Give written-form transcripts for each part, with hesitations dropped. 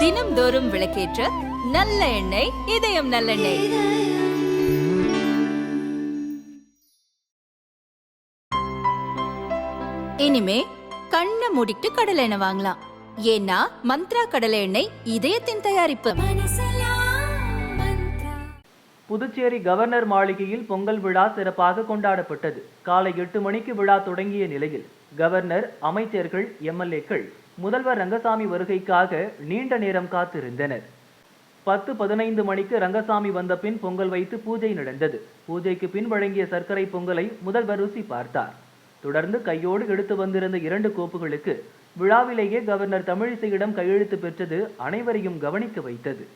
தினம்தோறும் விளக்கேற்ற நல்ல எண்ணெய், இதயம் நல்லெண்ணெய். இனிமே கண்ணை மூடிட்டு கடலை எண்ணெய் வாங்கலாம். ஏன்னா மந்த்ரா கடலை எண்ணெய் இதயத்தின் தயாரிப்பு. புதுச்சேரி கவர்னர் மாளிகையில் பொங்கல் விழா சிறப்பாக கொண்டாடப்பட்டது. காலை 8 மணிக்கு விழா தொடங்கிய நிலையில் கவர்னர், அமைச்சர்கள், எம்எல்ஏக்கள் முதல்வர் ரங்கசாமி வருகைக்காக நீண்ட நேரம் காத்திருந்தனர். 10-15 மணிக்கு ரங்கசாமி வந்த பின் பொங்கல் வைத்து பூஜை நடந்தது. பூஜைக்கு பின் வழங்கிய சர்க்கரை பொங்கலை முதல்வர் ருசி பார்த்தார். தொடர்ந்து கையோடு எடுத்து வந்திருந்த 2 கோப்புகளுக்கு விழாவிலேயே கவர்னர் தமிழிசையிடம் கையெழுத்து பெற்றது அனைவரையும் கவனிக்க வைத்தது.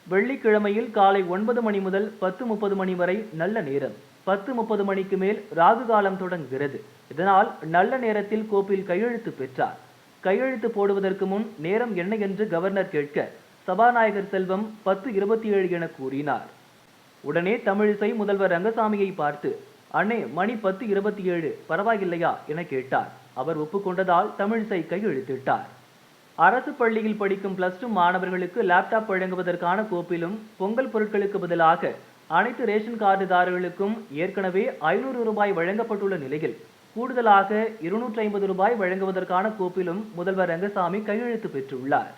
வெள்ளிக்கிழமையில் காலை 9 மணி முதல் 10:30 மணி வரை நல்ல நேரம். 10:30 மணிக்கு மேல் ராகு காலம் தொடங்குகிறது. இதனால் நல்ல நேரத்தில் கோப்பில் கையெழுத்து பெற்றார். கையெழுத்து போடுவதற்கு முன் நேரம் என்ன என்று கவர்னர் கேட்க சபாநாயகர் செல்வம் 10:27 என கூறினார். உடனே தமிழிசை முதல்வர் ரங்கசாமியை பார்த்து, அண்ணே மணி 10:27 பரவாயில்லையா என கேட்டார். அவர் ஒப்புக்கொண்டதால் தமிழிசை கையெழுத்திட்டார். அரசு பள்ளியில் படிக்கும் +2 மாணவர்களுக்கு லேப்டாப் வழங்குவதற்கான கோப்பிலும் பொங்கல் பொருட்களுக்கு பதிலாக அனைத்து ரேஷன் கார்டுதாரர்களுக்கும் ஏற்கனவே 500 ரூபாய் வழங்கப்பட்டுள்ள நிலையில் கூடுதலாக 250 ரூபாய் வழங்குவதற்கான கோப்பிலும் முதல்வர் ரங்கசாமி கையெழுத்து பெற்றுள்ளார்.